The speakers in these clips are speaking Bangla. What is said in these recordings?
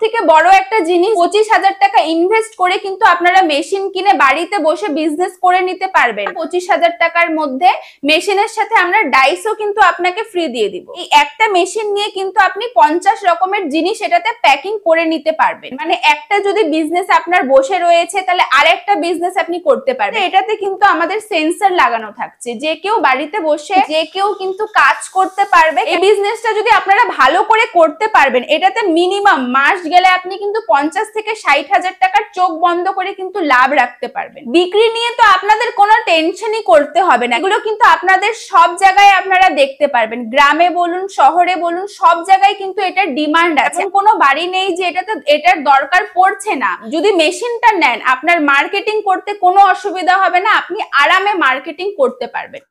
থেকে বড় একটা জিনিস 25,000 টাকা ইনভেস্ট করে কিন্তু আপনারা মেশিন কিনে বাড়িতে বসে বিজনেস করে নিতে পারবেন। 25,000 টাকার মধ্যে মেশিনের সাথে আমরা ডাইসও কিন্তু আপনাকে ফ্রি দিয়ে দিব। এই একটা মেশিন নিয়ে কিন্তু আপনি 50 রকমের জিনিস এটাতে প্যাকিং করে নিতে পারবেন। মানে একটা যদি বিজনেস আপনার বসে রয়েছে তাহলে আরেকটা বিজনেস আপনি করতে পারবেন। এটাতে কিন্তু আমাদের সেন্সর লাগানো থাকছে, যে কেউ বাড়িতে বসে যে কেউ কিন্তু কাজ করতে পারবে। এই বিজনেসটা যদি আপনারা ভালো করে করতে পারবেন, এটাতে মিনিমাম মাস গেলে আপনি কিন্তু 50 থেকে 60,000 টাকার চোখ বন্ধ করে কিন্তু লাভ রাখতে পারবেন। বিক্রি নিয়ে তো আপনাদের কোনো টেনশনই করতে হবে না, এগুলো কিন্তু আপনাদের সব জায়গায় আপনারা দেখতে পারবেন, গ্রামে বলুন শহরে বলুন সব জায়গায় কিন্তু এটার ডিমান্ড আছে। কোনো বাড়ি নেই যে এটার দরকার পড়ছে না। যদি মেশিনটা নেন আপনার মার্কেটিং করতে কোনো অসুবিধা হবে না, আপনি আরামে মার্কেটিং করতে পারবেন।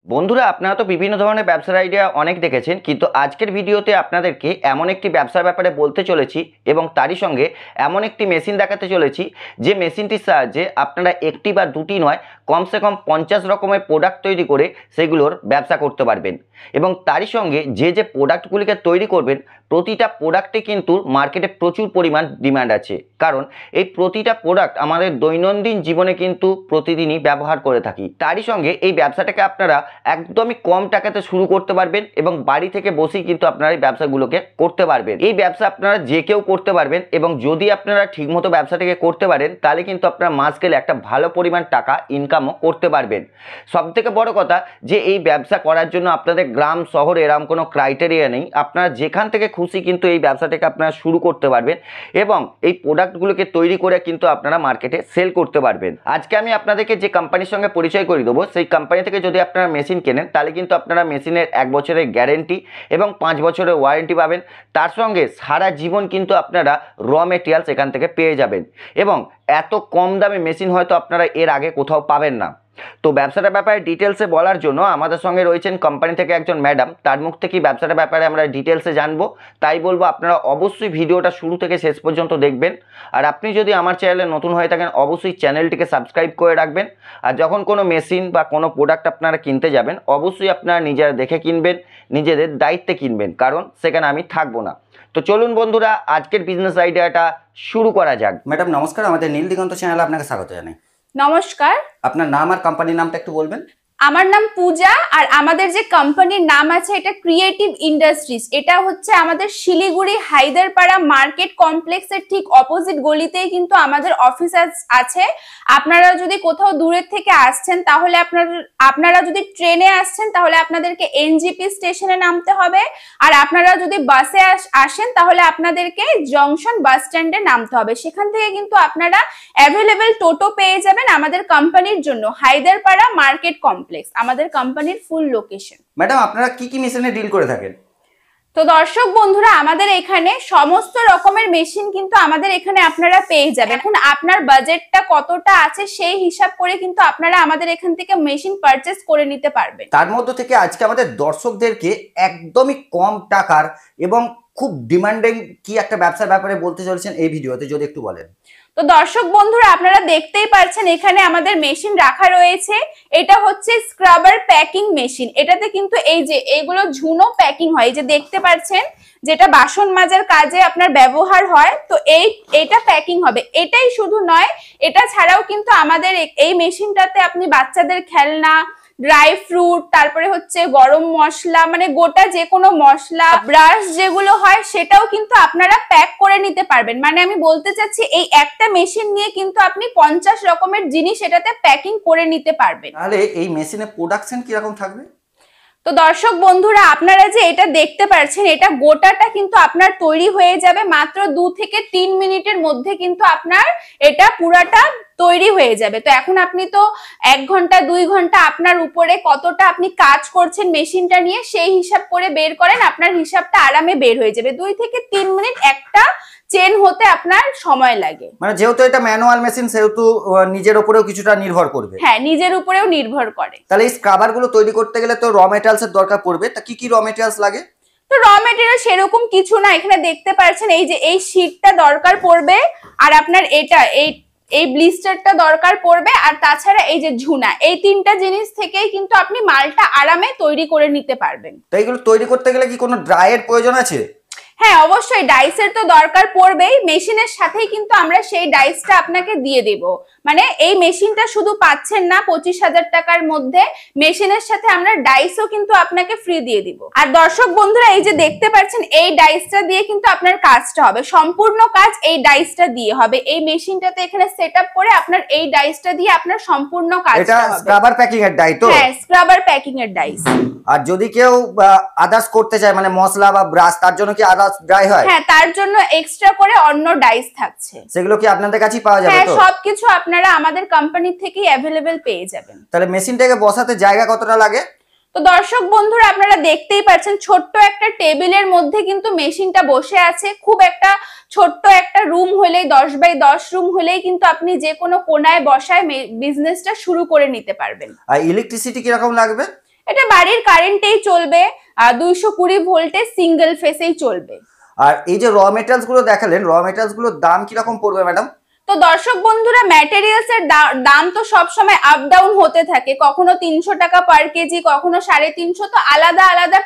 বন্ধুরা, আপনারা তো বিভিন্ন ধরনের ব্যবসার আইডিয়া অনেক দেখেছেন, কিন্তু আজকের ভিডিওতে আপনাদেরকে এমন একটি ব্যবসার ব্যাপারে বলতে চলেছি এবং তারই সঙ্গে এমন একটি মেশিন দেখাতে চলেছি যে মেশিনটির সাহায্যে আপনারা একটি বা দুটি নয় কমসে কম 50 রকমের প্রোডাক্ট তৈরি করে সেগুলোর ব্যবসা করতে পারবেন। এবং তারই সঙ্গে যে প্রোডাক্টগুলিকে তৈরি করবেন প্রতিটা প্রোডাক্টে কিন্তু মার্কেটে প্রচুর পরিমাণ ডিমান্ড আছে, কারণ এই প্রতিটা প্রোডাক্ট আমাদের দৈনন্দিন জীবনে কিন্তু প্রতিদিনই ব্যবহার করে থাকি। তারই সঙ্গে এই ব্যবসাটাকে আপনারা একদমই কম টাকাতে শুরু করতে পারবেন এবং বাড়ি থেকে বসেই কিন্তু আপনারা এই ব্যবসাগুলোকে করতে পারবেন। এই ব্যবসা আপনারা যে কেউ করতে পারবেন এবং যদি আপনারা ঠিকমতো ব্যবসাটাকে করতে পারেন তাহলে কিন্তু আপনারা মাস গেলে একটা ভালো পরিমাণ টাকা ইনকামও করতে পারবেন। সবথেকে বড় কথা যে এই ব্যবসা করার জন্য আপনাদের গ্রাম শহরে এরকম কোনো ক্রাইটেরিয়া নেই, আপনারা যেখান থেকে খুশি কিন্তু এই ব্যবসাটাকে আপনারা শুরু করতে পারবেন এবং এই প্রোডাক্টগুলোকে তৈরি করে কিন্তু আপনারা মার্কেটে সেল করতে পারবেন। আজকে আমি আপনাদেরকে যে কোম্পানির সঙ্গে পরিচয় করে দেবো, সেই কোম্পানি থেকে যদি আপনারা মেশিন কেনেন তাহলে কিন্তু আপনারা মেশিনের 1 বছরের গ্যারেন্টি এবং 5 বছরের ওয়ারেন্টি পাবেন। তার সঙ্গে সারা জীবন কিন্তু আপনারা র মেটেরিয়ালস এখান থেকে পেয়ে যাবেন এবং এত কম দামে মেশিন হয়তো আপনারা এর আগে কোথাও পাবেন না। তো ব্যবসাটার ব্যাপারে ডিটেলসে বলার জন্য আমাদের সঙ্গে রয়েছেন কোম্পানি থেকে একজন ম্যাডাম, তার মুখ থেকে ব্যবসাটার ব্যাপারে আমরা ডিটেলসে জানবো। তাই বলবো আপনারা অবশ্যই ভিডিওটা শুরু থেকে শেষ পর্যন্ত দেখবেন। আর আপনি যদি আমার চ্যানেলে নতুন হয়ে থাকেন অবশ্যই চ্যানেলটিকে সাবস্ক্রাইব করে রাখবেন। আর যখন কোনো মেশিন বা কোনো প্রোডাক্ট আপনারা কিনতে যাবেন অবশ্যই আপনারা নিজেরা দেখে কিনবেন, নিজেদের দায়িত্বে কিনবেন, কারণ সেখানে আমি থাকবো না। তো চলুন বন্ধুরা আজকের বিজনেস আইডিয়াটা শুরু করা যাক। ম্যাডাম নমস্কার, আমাদের নীল দিগন্ত চ্যানেলে আপনাকে স্বাগত জানাই। নমস্কার। আপনার নাম আর কোম্পানির নামটা একটু বলবেন। আমার নাম পূজা আর আমাদের যে কোম্পানির নাম আছে এটা ক্রিয়েটিভ ইন্ডাস্ট্রিজ। এটা হচ্ছে আমাদের শিলিগুড়ি হায়দারপাড়া মার্কেট কমপ্লেক্সের ঠিক অপোজিট গলিতেই কিন্তু আমাদের অফিস আছে। আপনারা যদি কোথাও দূরের থেকে আসছেন তাহলে আপনারা যদি ট্রেনে আসছেন তাহলে আপনাদেরকে এনজিপি স্টেশনে নামতে হবে, আর আপনারা যদি বাসে আসেন তাহলে আপনাদেরকে জংশন বাস স্ট্যান্ডে নামতে হবে। সেখান থেকে কিন্তু আপনারা অ্যাভেলেবেল টোটো পেয়ে যাবেন আমাদের কোম্পানির জন্য। হায়দারপাড়া মার্কেট কমপ্লেক্স আমাদের কোম্পানির ফুল লোকেশন। ম্যাডাম আপনারা কি কি মেশিনে ডিল করে থাকেন? তো দর্শক বন্ধুরা, আমাদের এখানে সমস্ত রকমের মেশিন কিন্তু আমাদের এখানে আপনারা পেয়ে যাবেন। এখন আপনার বাজেটটা কতটা আছে সেই হিসাব করে কিন্তু আপনারা আমাদের এখান থেকে মেশিন পারচেজ করে নিতে পারবেন। তার মধ্যে থেকে আজকে আমাদের দর্শকদেরকে একদমই কম টাকার এবং খুব ডিমান্ডিং কি একটা ব্যবসার ব্যাপারে বলতে চলেছেন এই ভিডিওতে, যদি একটু বলেন। তো দর্শক বন্ধুরা আপনারা দেখতেই পাচ্ছেন এখানে আমাদের মেশিন রাখা রয়েছে। এটা হচ্ছে স্ক্রাবার প্যাকিং মেশিন। এটাতে কিন্তু এই যে এইগুলো ঝুনো প্যাকিং হয়, এই যে দেখতে পাচ্ছেন যেটা বাসন মাজার কাজে আপনার ব্যবহার হয়, তো এইটা প্যাকিং হবে। এটাই শুধু নয়, এটা ছাড়াও কিন্তু আমাদের এই মেশিনটাতে আপনি বাচ্চাদের খেলনা, ড্রাই ফ্রুট, তারপরে হচ্ছে গরম মশলা, মানে গোটা যে কোনো মশলা, ব্রাশ যেগুলো হয় সেটাও কিন্তু আপনারা প্যাক করে নিতে পারবেন। মানে আমি বলতে চাচ্ছি এই একটা মেশিন নিয়ে কিন্তু আপনি 50 রকমের জিনিস এটাতে প্যাকিং করে নিতে পারবেন। তাহলে এই মেশিনের প্রোডাকশন কি রকম থাকবে? তো দর্শক বন্ধুরা আপনারা যে এটা দেখতে পাচ্ছেন এটা গোটাটা কিন্তু আপনার তৈরি হয়ে যাবে মাত্র 2 থেকে 3 মিনিটের মধ্যে, কিন্তু আপনার এটা পুরাটা তৈরি হয়ে যাবে। তো এখন আপনি তো 1 ঘন্টা 2 ঘন্টা আপনার উপরে কতটা আপনি কাজ করছেন মেশিনটা নিয়ে সেই হিসাব করে বের করেন, আপনার হিসাবটা আরামে বের হয়ে যাবে। 2 থেকে 3 মিনিট একটা চেন হতে আপনার সময় লাগে। মানে যেহেতু এটা ম্যানুয়াল মেশিন সেহেতু নিজের উপরেও কিছুটা নির্ভর করবে। হ্যাঁ, নিজের উপরেও নির্ভর করে। তাহলে এই স্ক্রাবার গুলো তৈরি করতে গেলে তো র মেটেরিয়ালস এর দরকার পড়বে, তা কি কি র মেটেরিয়ালস লাগে? তো র মেটেরিয়াল সেরকম কিছু না, এখানে দেখতে পাচ্ছেন এই যে এই শীটটা দরকার পড়বে, আর আপনার এটা এই ব্লিস্টারটা দরকার পড়বে, আর তাছাড়া এই যে ঝুনা, এই 3টা জিনিস থেকেই কিন্তু আপনি মালটা আরামে তৈরি করে নিতে পারবেন। তো এইগুলো তৈরি করতে গেলে কি কোনো ড্রাইয়ের প্রয়োজন আছে? হ্যাঁ অবশ্যই ডাইসের তো দরকার পড়বেই, মেশিনের সাথেই কিন্তু আমরা সেই ডাইসটা আপনাকে দিয়ে দেব। মানে এই মেশিনটা শুধু পাচ্ছেন না 25,000 টাকার মধ্যে, মেশিনের সাথে আমরা ডাইসও কিন্তু আপনাকে ফ্রি দিয়ে দিব। আর দর্শক বন্ধুরা এই যে দেখতে পাচ্ছেন এই ডাইসটা দিয়ে কিন্তু আপনার কাজটা হবে, সম্পূর্ণ কাজ এই ডাইসটা দিয়ে হবে। এই মেশিনটাতে এখানে সেটআপ করে আপনার এই ডাইসটা দিয়ে আপনার সম্পূর্ণ কাজটা হবে। এটা স্ক্রাবার প্যাকিং এর ডাই তো? হ্যাঁ স্ক্রাবার প্যাকিং এর ডাইস। আর যদি কেউ আদার্স করতে চায় মানে মশলা বা ব্রাশ, তার জন্য কি আদার্স ডাই হয়? হ্যাঁ তার জন্য এক্সট্রা করে অন্য ডাইস থাকছে। সেগুলো কি আপনাদের কাছেই পাওয়া যাবে? হ্যাঁ তো সবকিছু আপনারা আমাদের কোম্পানি থেকেই अवेलेबल পেয়ে যাবেন। তাহলে মেশিনটাকে বসাতে জায়গা কতটা লাগে? তো দর্শক বন্ধুরা আপনারা দেখতেই পাচ্ছেন ছোট্ট একটা টেবিলের মধ্যে কিন্তু মেশিনটা বসে আছে। খুব একটা ছোট্ট একটা রুম হলেই 10x10 রুম হলেই কিন্তু আপনি যে কোনো কোনায় বসায় বিজনেসটা শুরু করে নিতে পারবেন। আর ইলেকট্রিসিটি কিরকম লাগবে? এটা বাড়ির কারেন্টেই চলবে, 220 ভোল্টে সিঙ্গেল ফেসেই চলবে। আর এই যে র মেটেরিয়ালস গুলো দেখালেন, র মেটেরিয়ালস গুলোর দাম কিরকম পড়বে ম্যাডাম? তো দর্শক বন্ধুরা ম্যাটেরিয়ালস এর দাম তো সব সময় আপ ডাউন হতে থাকে, কখনো 300 টাকা পার কেজি, কখনো 350, তো আলাদা আলাদা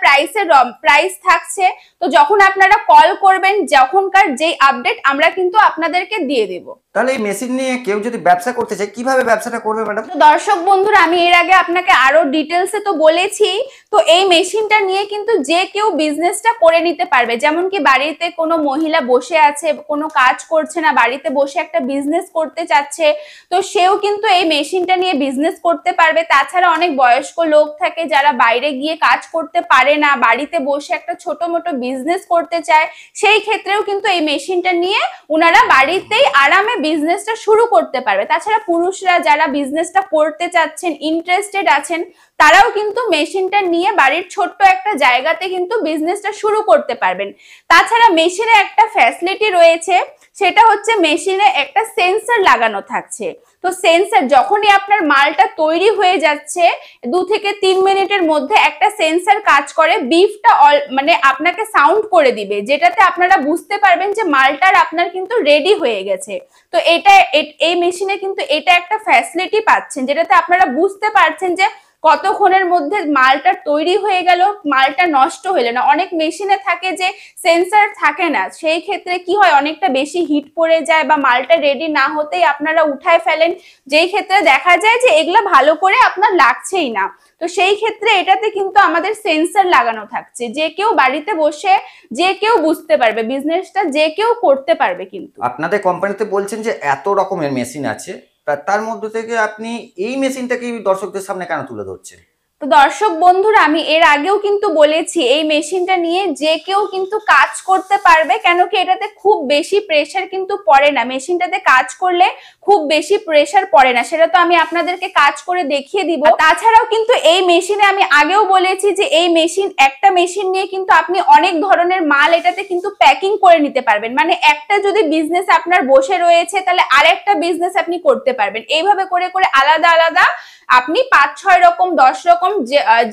প্রাইস থাকছে। তো যখন আপনারা কল করবেন যখনকার যেই আপডেট আমরা কিন্তু আপনাদেরকে দিয়ে দেব। তাহলে এই মেশিন নিয়ে কেউ যদি ব্যবসা করতে চায় কিভাবে ব্যবসাটা করবে ম্যাডাম? তো দর্শক বন্ধুরা আমি এর আগে আপনাকে আরো ডিটেলসে তো বলেছি, তো এই মেশিনটা নিয়ে কিন্তু যে কেউ বিজনেসটা করে নিতে পারবে। যেমন কি বাড়িতে কোনো মহিলা বসে আছে, কোনো কাজ করছে না, বাড়িতে বসে একটা বিজনেস করতে চাচ্ছে, তো সেও কিন্তু এই মেশিনটা নিয়ে বিজনেস করতে পারবে। তাছাড়া অনেক বয়স্ক লোক থাকে যারা বাইরে গিয়ে কাজ করতে পারে না, বাড়িতে বসে একটা ছোট মোটো বিজনেস করতে চায়, সেই ক্ষেত্রেও কিন্তু এই মেশিনটা নিয়ে ওনারা বাড়িতেই আরামে বিজনেসটা শুরু করতে পারবে। তাছাড়া পুরুষরা যারা বিজনেসটা করতে চাচ্ছেন, ইন্টারেস্টেড আছেন, তারাও কিন্তু মেশিনটা নিয়ে বাড়ির ছোট্ট একটা জায়গাতে কিন্তু বিজনেসটা শুরু করতে পারবেন। তাছাড়া মেশিনে একটা ফ্যাসিলিটি রয়েছে, সেটা হচ্ছে মেশিনে একটা সেন্সর লাগানো থাকছে। তো সেন্সর যখনই আপনার মালটা তৈরি হয়ে যাচ্ছে 2 থেকে 3 মিনিটের মধ্যে একটা সেন্সর কাজ করে, বিফটা মানে আপনাকে সাউন্ড করে দিবে, যেটাতে আপনারা বুঝতে পারবেন যে মালটার আপনার কিন্তু রেডি হয়ে গেছে। তো এই মেশিনে কিন্তু এটা একটা ফ্যাসিলিটি পাচ্ছেন, যেটাতে আপনারা বুঝতে পারছেন যে কতক্ষণের মধ্যে মালটা তৈরি হয়ে গেল, মালটা নষ্ট হলো না। অনেক মেশিনে থাকে যে সেন্সর থাকে না, সেই ক্ষেত্রে কি হয় অনেকটা বেশি হিট পড়ে যায় বা মালটা রেডি না হতেই আপনারা উঠায় ফেলেন, যেই ক্ষেত্রে দেখা যায় যে এগুলা ভালো করে আপনার লাগছেই না। তো সেই ক্ষেত্রে এটাতে কিন্তু আমাদের সেন্সর লাগানো থাকছে, যে কেউ বাড়িতে বসে যে কেউ বুঝতে পারবে, বিজনেসটা যে কেউ করতে পারবে। কিন্তু আপনাদের কোম্পানিতে বলছেন যে এত রকমের মেশিন আছে, তার মধ্যে থেকে আপনি এই মেশিনটাকে দর্শকদের সামনে কেন তুলে ধরছেন? তো দর্শক বন্ধুরা আমি এর আগেও কিন্তু বলেছি এই মেশিনটা নিয়ে যে কেউ কিন্তু কাজ করতে পারবে, কেন কি এটাতে খুব বেশি প্রেসার কিন্তু পড়ে না। মেশিনটাতে কাজ করলে খুব বেশি প্রেসার পড়ে না, সেটা তো আমি আপনাদেরকে কাজ করে দেখিয়ে দিব। তাছাড়াও কিন্তু এই মেশিনে আমি আগেও বলেছি যে এই একটা মেশিন নিয়ে কিন্তু আপনি অনেক ধরনের মাল এটাতে কিন্তু প্যাকিং করে নিতে পারবেন। মানে একটা যদি বিজনেস আপনার বসে রয়েছে তাহলে আরেকটা বিজনেস আপনি করতে পারবেন। এইভাবে করে করে আলাদা আলাদা আপনি 5-6 রকম 10 রকম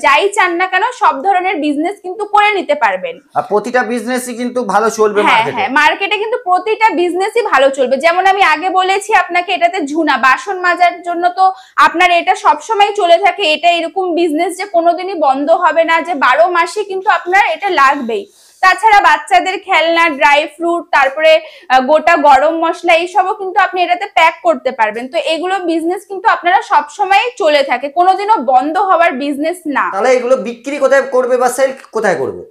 যাই চান না কেন সব ধরনের বিজনেস কিন্তু করে নিতে পারবেন। আর প্রতিটা বিজনেসই কিন্তু ভালো চলবে মার্কেটে। হ্যাঁ মার্কেটে কিন্তু প্রতিটা বিজনেসই ভালো চলবে। যেমন আমি আগে বলেছি আপনাকে এটাতে ঝুনা বাসন মাজার জন্য তো আপনার এটা সব সময় চলে থাকে। এটা এরকম বিজনেস যে কোনোদিনই বন্ধ হবে না, যে 12 মাসে কিন্তু আপনার এটা লাগবেই। তাছাড়া বাচ্চাদের খেলনা, ড্রাই ফ্রুট, তারপরে গোটা গরম মশলা এইসবও কিন্তু আপনি এটাতে প্যাক করতে পারবেন। তো এগুলো বিজনেস কিন্তু আপনারা সব সময় চলে থাকে, কোনোদিনও বন্ধ হওয়ার বিজনেস না। তাহলে এগুলো বিক্রি কোথায় করবে বা সেল কোথায় করবে?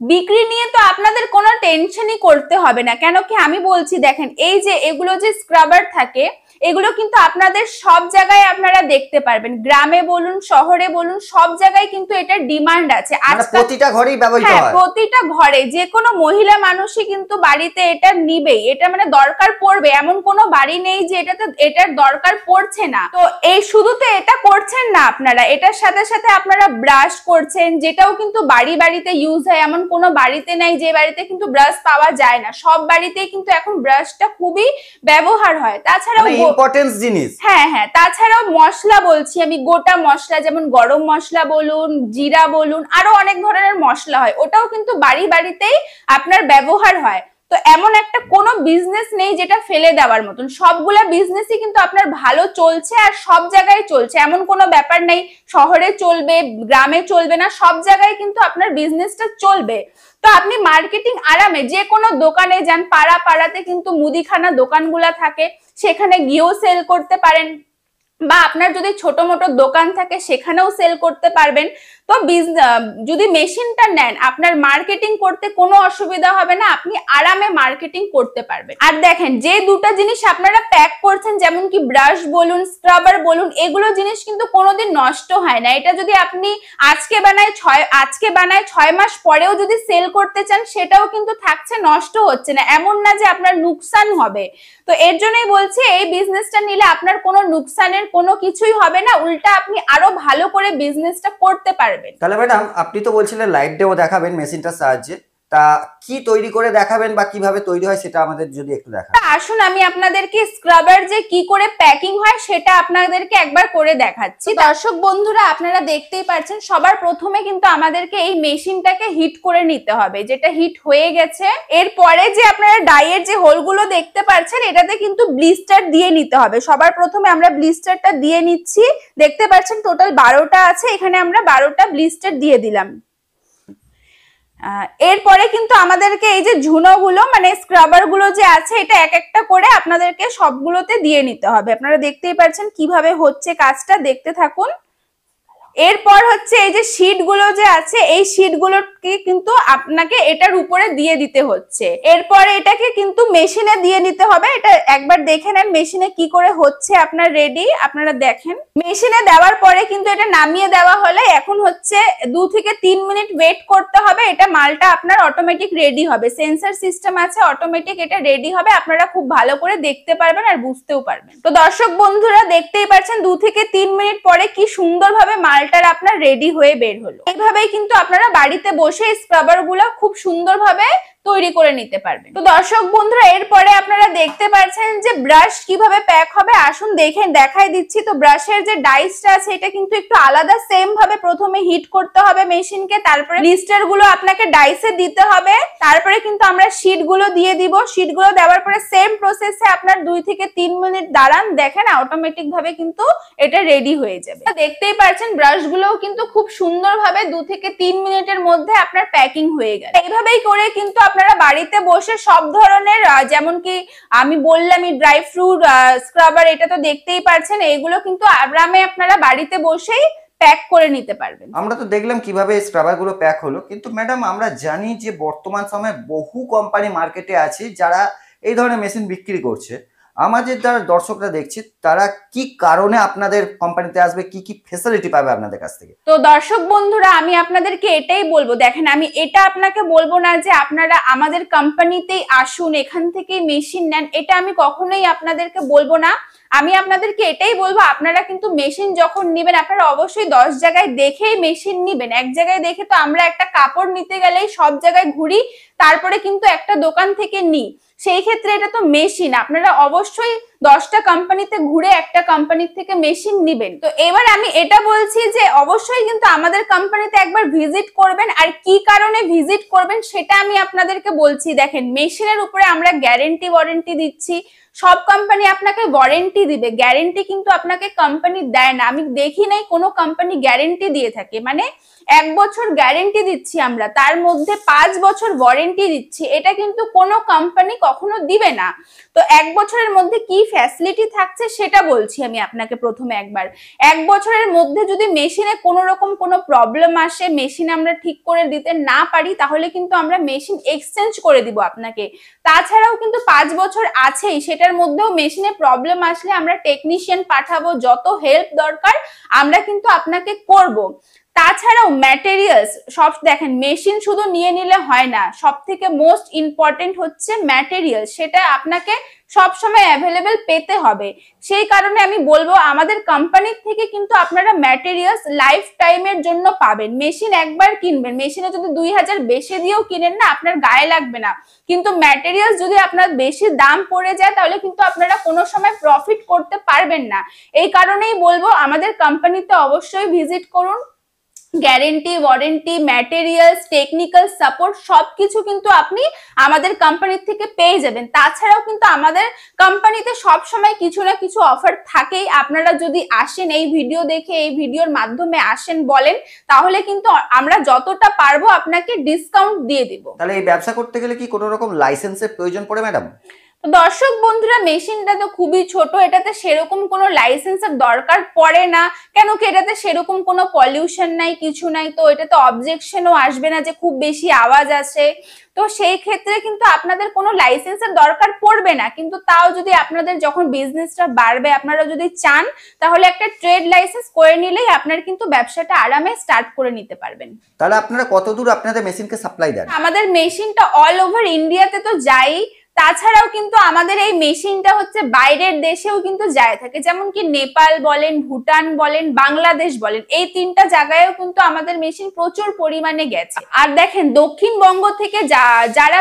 বিক্রি নিয়ে তো আপনাদের কোনো টেনশনই করতে হবে না, কেন কি আমি বলছি দেখেন এই যে এগুলো যে স্ক্রাবার থাকে এগুলো কিন্তু আপনাদের সব জায়গায় আপনারা দেখতে পারবেন, গ্রামে বলুন শহরে বলুন সব জায়গায় কিন্তু এটার ডিমান্ড আছে। আজকাল প্রতিটা ঘরেই ব্যবহৃত হয়। প্রতিটা ঘরে যে কোনো মহিলা মানুষই কিন্তু বাড়িতে এটা নিবেই, এটা মানে দরকার পড়বে, এমন কোনো বাড়ি নেই যে এটার দরকার পড়ছে না। তো এই শুধু তো এটা করছেন না আপনারা, এটার সাথে সাথে আপনারা ব্রাশ করছেন, যেটাও কিন্তু বাড়ি বাড়িতে ইউজ হয়। এমন কোনো বাড়িতে নাই যে বাড়িতে কিন্তু ব্রাশ পাওয়া যায় না, সব বাড়িতেই কিন্তু এখন ব্রাশটা খুবই ব্যবহার হয়। তাছাড়াও ইম্পর্টেন্ট জিনিস, হ্যাঁ তাছাড়াও মশলা বলছি আমি, গোটা মশলা যেমন গরম মশলা বলুন, জিরা বলুন, আরো অনেক ধরনের মশলা হয়, ওটাও কিন্তু বাড়ি বাড়িতেই আপনার ব্যবহার হয়। তো এমন একটা কোনো বিজনেস নেই যেটা ফেলে দেওয়ার মতন, সবগুলা বিজনেসই কিন্তু আপনার ভালো চলছে আর সব জায়গায় চলছে, এমন কোনো ব্যাপার নেই শহরে চলবে গ্রামে চলবে না, সব জায়গায় কিন্তু আপনার বিজনেসটা চলবে। তো আপনি মার্কেটিং আরামে যে কোনো দোকানে যান, পাড়া পাড়াতে কিন্তু মুদিখানা দোকানগুলা থাকে, সেখানে গিয়েও সেল করতে পারেন, বা আপনার যদি ছোট মোটো দোকান থাকে সেখানেও সেল করতে পারবেন। তো যদি মেশিনটা নেন আপনার মার্কেটিং করতে কোনো অসুবিধা হবে না, আপনি আরামে মার্কেটিং করতে পারবেন। আর দেখেন যে দুটো জিনিস আপনারা প্যাক করছেন, যেমন কি ব্রাশ বলুন স্ক্রাবার বলুন, এগুলো জিনিস কিন্তু কোনোদিন নষ্ট হয় না। এটা যদি আপনি আজকে বানায় 6 মাস পরেও যদি সেল করতে চান সেটাও কিন্তু থাকছে, নষ্ট হচ্ছে না, এমন না যে আপনার নুকসান হবে। তো এর জন্যই বলছি এই বিজনেসটা নিলে আপনার কোনো নুকসানের কোনো কিছুই হবে না, উল্টা আপনি আরো ভালো করে বিজনেসটা করতে পারবেন। তাহলে ম্যাডাম আপনি তো বলছিলেন লাইভ ডেমো দেখাবেন মেশিনটার সাহায্যে, তা কি তৈরি করে দেখাবেন বা কিভাবে তৈরি হয় সেটা আমাদের যদি একটু দেখান। আসুন আমি আপনাদেরকে স্ক্রাবার যে কি করে প্যাকিং হয় সেটা আপনাদেরকে একবার করে দেখাচ্ছি। দর্শক বন্ধুরা আপনারা দেখতেই পাচ্ছেন সবার প্রথমে কিন্তু আমাদেরকে এই মেশিনটাকে হিট করে নিতে হবে, যেটা হিট হয়ে গেছে। এরপরে যে আপনারা ডাইয়ের যে হোলগুলো দেখতে পাচ্ছেন এটাতে কিন্তু ব্লিস্টার দিয়ে নিতে হবে। সবার প্রথমে আমরা ব্লিস্টারটা দিয়ে নিচ্ছি, দেখতে পাচ্ছেন টোটাল 12টা আছে, এখানে আমরা 12টা ব্লিস্টার দিয়ে দিলাম। এরপরে কিন্তু আমাদেরকে এই যে ঝুনোগুলো মানে স্ক্রাবার গুলো যে আছে এটা এক একটা করে আপনাদেরকে সবগুলোতে দিয়ে নিতে হবে। আপনারা দেখতেই পাচ্ছেন কিভাবে হচ্ছে কাজটা, দেখতে থাকুন। এরপর হচ্ছে এই যে শীট গুলো যে আছে এই শীট গুলোকে কিন্তু আপনাকে এটার উপরে দিয়ে দিতে হচ্ছে। এরপরে এটাকে কিন্তু মেশিনে দিয়ে নিতে হবে। এটা একবার দেখে নেন মেশিনে কি করে হচ্ছে আপনার রেডি, আপনারা দেখেন। মেশিনে দেওয়ার পরে কিন্তু এটা নামিয়ে দেওয়া হলে এখন হচ্ছে 2 থেকে 3 মিনিট ওয়েট করতে হবে, এটা মালটা আপনার অটোমেটিক রেডি হবে। সেন্সর সিস্টেম আছে, অটোমেটিক এটা রেডি হবে, আপনারা খুব ভালো করে দেখতে পারবেন আর বুঝতেও পারবেন। তো দর্শক বন্ধুরা দেখতেই পাচ্ছেন 2 থেকে 3 মিনিট পরে কি সুন্দরভাবে মালটা আপনার রেডি হয়ে বের হলো। এইভাবেই কিন্তু আপনারা বাড়িতে বসে স্ক্রাবার গুলো খুব সুন্দরভাবে তৈরি করে নিতে পারবেন। তো দর্শক বন্ধুরা এরপরে আপনারা দেখতে পাচ্ছেন যে ব্রাশ কিভাবে প্যাক হবে, আসুন দেখাই দিচ্ছি। তো ব্রাশের যে ডাইসটা আছে এটা কিন্তু একটু আলাদা, সেম ভাবে প্রথমে হিট করতে হবে মেশিনকে, তারপরে ব্লিস্টার গুলো আপনাকে ডাইসে দিতে হবে, তারপরে কিন্তু আমরা শীট গুলো দিয়ে দিব। শীট গুলো দেওয়ার পরে সেম প্রসেসে আপনার 2 থেকে 3 মিনিট দাঁড়ান, দেখেন অটোমেটিক ভাবে কিন্তু এটা রেডি হয়ে যাবে। দেখতেই পাচ্ছেন ব্রাশ গুলোও কিন্তু খুব সুন্দরভাবে 2 থেকে 3 মিনিটের মধ্যে আপনার প্যাকিং হয়ে গেল। এইভাবেই করে কিন্তু আপনারা বাড়িতে বসে সব ধরনের, যেমন কি আমি বললামই ড্রাই ফ্রুট স্ক্রাবার, এটা তো দেখতেই পাচ্ছেন, এগুলো কিন্তু আরামে আপনারা বাড়িতে বসেই প্যাক করে নিতে পারবেন। আমরা তো দেখলাম কিভাবে স্ক্রাবার গুলো প্যাক হলো, কিন্তু ম্যাডাম আমরা জানি যে বর্তমান সময়ে বহু কোম্পানি মার্কেটে আছে যারা এই ধরনের মেশিন বিক্রি করছে। আমাদের যারা দর্শকরা দেখছে তারা কি কারণে আপনাদের কোম্পানিতে আসবে, কি কি ফ্যাসিলিটি পাবে আপনাদের কাছ থেকে? তো দর্শক বন্ধুরা আমি আপনাদেরকে এটাই বলবো, দেখেন আমি এটা আপনাকে বলবো না যে আপনারা আমাদের কোম্পানিতেই আসুন এখান থেকেই মেশিন নেন, এটা আমি কখনোই আপনাদেরকে বলবো না। আমি আপনাদেরকে এটাই বলবো আপনারা কিন্তু মেশিন যখন নিবেন আপনারা অবশ্যই 10 জায়গায় দেখেই মেশিন নিবেন। এক জায়গায় দেখে তো আমরা একটা কাপড় নিতে গেলেই সব জায়গায় ঘুরি, তারপরে কিন্তু একটা দোকান থেকে নিই, সেই ক্ষেত্রে এটা তো মেশিন, আপনারা অবশ্যই 10টা কোম্পানিতে ঘুরে একটা কোম্পানি থেকে মেশিন নিবেন। তো এবার আমি এটা বলছি যে অবশ্যই কিন্তু আমাদের কোম্পানিতে একবার ভিজিট করবেন, আর কি কারণে ভিজিট করবেন সেটা আমি আপনাদেরকে বলছি। দেখেন মেশিনের উপরে আমরা গ্যারেন্টি ওয়ারেন্টি দিচ্ছি, সব কোম্পানি আপনাকে ওয়ারেন্টি দিবে, গ্যারেন্টি কিন্তু আপনাকে কোম্পানি দেয় না। আমি দেখি নাই কোনো কোম্পানি গ্যারেন্টি দিয়ে থাকে, মানে 1 বছর গ্যারেন্টি দিচ্ছি আমরা, তার মধ্যে 5 বছর ওয়ারেন্টি দিচ্ছি, এটা কিন্তু কোনো কোম্পানি কখনো দিবে না। তো 1 বছরের মধ্যে কি ফ্যাসিলিটি থাকছে সেটা বলছি আমি আপনাকে প্রথমে। 1 বছরের মধ্যে যদি মেশিনে কোনো রকম কোনো প্রবলেম আসে, মেশিন আমরা ঠিক করে দিতে না পারি, তাহলে কিন্তু আমরা মেশিন এক্সচেঞ্জ করে দিব আপনাকে। তাছাড়াও কিন্তু 5 বছর আছেই, সেটার মধ্যেও মেশিনে প্রবলেম আসলে আমরা টেকনিশিয়ান পাঠাবো, যত হেল্প দরকার আমরা কিন্তু আপনাকে করব। তাছাড়াও ম্যাটেরিয়ালস সব দেখেন, মেশিন শুধু নিয়ে নিলে হয় না, সব থেকে মোস্ট ইম্পর্টেন্ট হচ্ছে ম্যাটেরিয়াল, সেটা আপনাকে সব সময় অ্যাভেলেবেল পেতে হবে। সেই কারণে আমি বলবো আমাদের কোম্পানির থেকে কিন্তু আপনারা ম্যাটেরিয়ালস লাইফ টাইমের জন্য পাবেন। মেশিন একবার কিনবেন, মেশিনে যদি 2000 বেশি দিয়েও কিনেন না আপনার গায়ে লাগবে না, কিন্তু ম্যাটেরিয়ালস যদি আপনার বেশি দাম পড়ে যায় তাহলে কিন্তু আপনারা কোনো সময় প্রফিট করতে পারবেন না। এই কারণেই বলবো আমাদের কোম্পানিতে অবশ্যই ভিজিট করুন। Guarantee, warranty, materials, technical support সবকিছু কিন্তু আপনি আমাদের কোম্পানির থেকে পেয়ে যাবেন। তাছাড়াও কিন্তু আমাদের কোম্পানিতে সব সময় কিছু না কিছু অফার থাকেই। আপনারা যদি আসেন, এই ভিডিও দেখে, এই ভিডিওর মাধ্যমে আসেন বলেন, তাহলে কিন্তু আমরা যতটা পারবো আপনাকে ডিসকাউন্ট দিয়ে দিব। তাহলে এই ব্যবসা করতে গেলে কি কোনো রকম লাইসেন্সের প্রয়োজন পড়ে ম্যাডাম? দর্শক বন্ধুরা, মেশিনটা তো খুবই ছোট, এটাতে সেরকম কোনো লাইসেন্সের দরকার পড়ে না। কেন কি এটাতে সেরকম কোনো পলিউশন নাই, কিছু নাই, তো এটাতে অবজেকশনও আসবে না যে খুব বেশি আওয়াজ আছে। তো সেই ক্ষেত্রে কিন্তু আপনাদের কোনো লাইসেন্সের দরকার পড়বে না। কিন্তু তাও যদি আপনাদের যখন বিজনেসটা বাড়বে, আপনারা যদি চান, তাহলে একটা ট্রেড লাইসেন্স করে নিলেই আপনার কিন্তু ব্যবসাটা আরামে স্টার্ট করে নিতে পারবেন। তাহলে আপনারা কতদূর আপনাদের মেশিনকে সাপ্লাই দেন? আমাদের মেশিনটা অল ওভার ইন্ডিয়াতে তো যাই, তাছাড়াও কিন্তু আমাদের এই মেশিনটা হচ্ছে বাইরের দেশেও কিন্তু যায় থাকে, যেমন কি নেপাল বলেন, ভুটান বলেন, বাংলাদেশ বলেন, এই 3টা জায়গায়ও কিন্তু আমাদের মেশিন প্রচুর পরিমাণে গেছে। আর দেখেন, দক্ষিণবঙ্গ থেকে যারা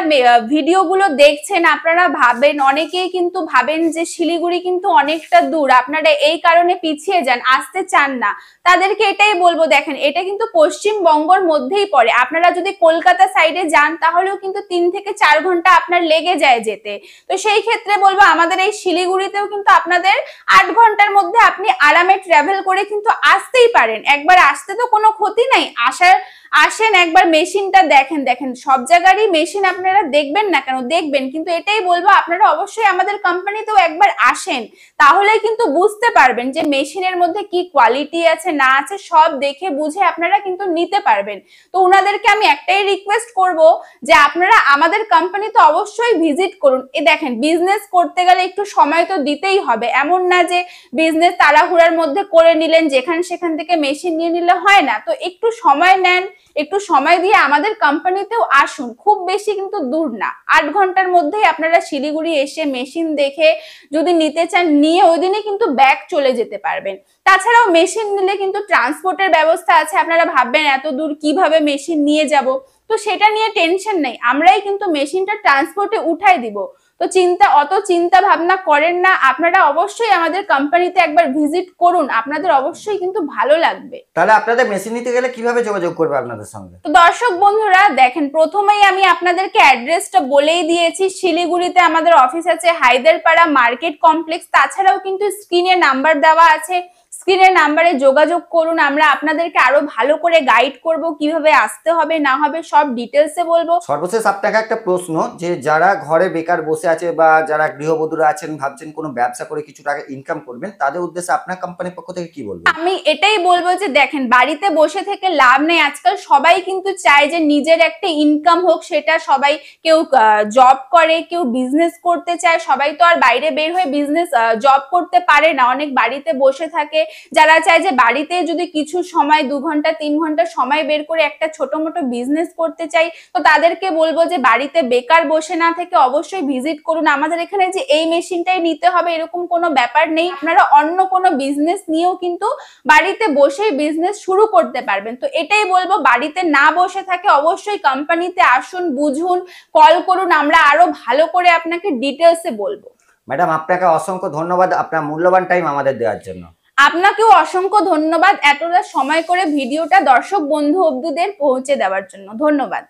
ভিডিওগুলো দেখছেন, আপনারা ভাবেন, অনেকেই কিন্তু ভাবেন যে শিলিগুড়ি কিন্তু অনেকটা দূর, আপনারা এই কারণে পিছিয়ে যান, আসতে চান না। তাদেরকে এটাই বলবো, দেখেন এটা কিন্তু পশ্চিমবঙ্গের মধ্যেই পড়ে। আপনারা যদি কলকাতা সাইডে যান, তাহলেও কিন্তু 3 থেকে 4 ঘন্টা আপনার লেগে যায় যেতে। তো সেই ক্ষেত্রে বলবো, আমাদের এই শিলিগুড়িতেও কিন্তু আপনাদের 8 ঘন্টার মধ্যে আপনি আরামে ট্রাভেল করে কিন্তু আসতেই পারেন। একবার আসতে তো কোনো ক্ষতি নাই, আসেন একবার মেশিনটা দেখেন। দেখেন সব জায়গারই মেশিন আপনারা দেখবেন না কেন, দেখবেন, কিন্তু এটাই বলবো আপনারা অবশ্যই আমাদের কোম্পানিতেও একবার আসেন, তাহলে কিন্তু বুঝতে পারবেন যে মেশিনের মধ্যে কি কোয়ালিটি আছে না আছে, সব দেখে বুঝে আপনারা কিন্তু নিতে পারবেন। তো ওনাদেরকে আমি একটাই রিকোয়েস্ট করব যে আপনারা আমাদের কোম্পানিতে অবশ্যই ভিজিট করুন। দেখেন, বিজনেস করতে গেলে একটু সময় তো দিতেই হবে, এমন না যে বিজনেস তাড়াহুড়ার মধ্যে করে নিলেন, যেখান সেখান থেকে মেশিন নিয়ে নিলে হয় না। তো একটু সময় নেন, একটু সময় দিয়ে আমাদের কোম্পানিতেও আসুন। খুব বেশি কিন্তু দূর না, 8 ঘন্টার মধ্যেই আপনারা শিলিগুড়ি এসে মেশিন দেখে যদি নিতে চান, নিয়ে ওই দিনে কিন্তু ব্যাক চলে যেতে পারবেন। তাছাড়াও মেশিন নিলে কিন্তু ট্রান্সপোর্টের ব্যবস্থা আছে। আপনারা ভাববেন এত দূর কিভাবে মেশিন নিয়ে যাব, তো সেটা নিয়ে টেনশন নেই, আমরাই কিন্তু মেশিনটা ট্রান্সপোর্টে উঠাই দিব। তো অত চিন্তা ভাবনা করেন না, আপনারা অবশ্যই আমাদের কোম্পানিতে একবার ভিজিট করুন, আপনাদের অবশ্যই কিন্তু ভালো লাগবে। তাহলে আপনাদের মেশিন নিতে গেলে কিভাবে যোগাযোগ করবে আপনাদের সঙ্গে? তো দর্শক বন্ধুরা, দেখেন, প্রথমেই আমি আপনাদেরকে অ্যাড্রেসটা বলেই দিয়েছি। শিলিগুড়িতে আমাদের অফিস আছে, হায়দারপাড়া মার্কেট কমপ্লেক্স। তাছাড়াও কিন্তু স্ক্রিনে নাম্বার দেওয়া আছে, স্ক্রিনের নাম্বারে যোগাযোগ করুন। আমরা আপনাদেরকে আরো ভালো করে গাইড করব, কিভাবে আসতে হবে না হবে সব ডিটেলসে বলবো। সর্বশেষ আপনাকে একটা প্রশ্ন, যে যারা ঘরে বেকার বসে আছে বা যারা গৃহবধূরা আছেন, ভাবছেন কোনো ব্যবসা করে কিছু টাকা ইনকাম করবেন, তাদের উদ্দেশ্যে আপনার কোম্পানির পক্ষ থেকে কি বলবেন? আমি এটাই বলবো যে দেখেন, বাড়িতে বসে থেকে লাভ নেই। আজকাল সবাই কিন্তু চায় যে নিজের একটা ইনকাম হোক, সেটা সবাই, কেউ জব করে, কেউ বিজনেস করতে চায়। সবাই তো আর বাইরে বের হয়ে বিজনেস জব করতে পারে না, অনেক বাড়িতে বসে থাকে। যারা চায় যে বাড়িতে যদি কিছু সময় 2 ঘন্টা 3 ঘন্টা সময় বের করে একটা ছোট মোটো বিজনেস করতে চাই, তো তাদেরকে বলবো যে বাড়িতে বেকার বসে না থেকে অবশ্যই ভিজিট করুন আমাদের এখানে। যে এই মেশিনটাই নিতে হবে এরকম কোনো ব্যাপার নেই, আপনারা অন্য কোনো বিজনেস নিয়েও কিন্তু বাড়িতে বসেই বিজনেস শুরু করতে পারবেন। তো এটাই বলবো, বাড়িতে না বসে থাকে অবশ্যই কোম্পানিতে আসুন, বুঝুন, কল করুন, আমরা আরো ভালো করে আপনাকে ডিটেলসে বলবো। ম্যাডাম, আপনাকে অসংখ্য ধন্যবাদ আপনার মূল্যবান টাইম আমাদের দেওয়ার জন্য। আপনাকেও অসংখ্য ধন্যবাদ এতটা সময় করে ভিডিওটা দর্শক বন্ধু অবধুদের পৌঁছে দেওয়ার জন্য। ধন্যবাদ।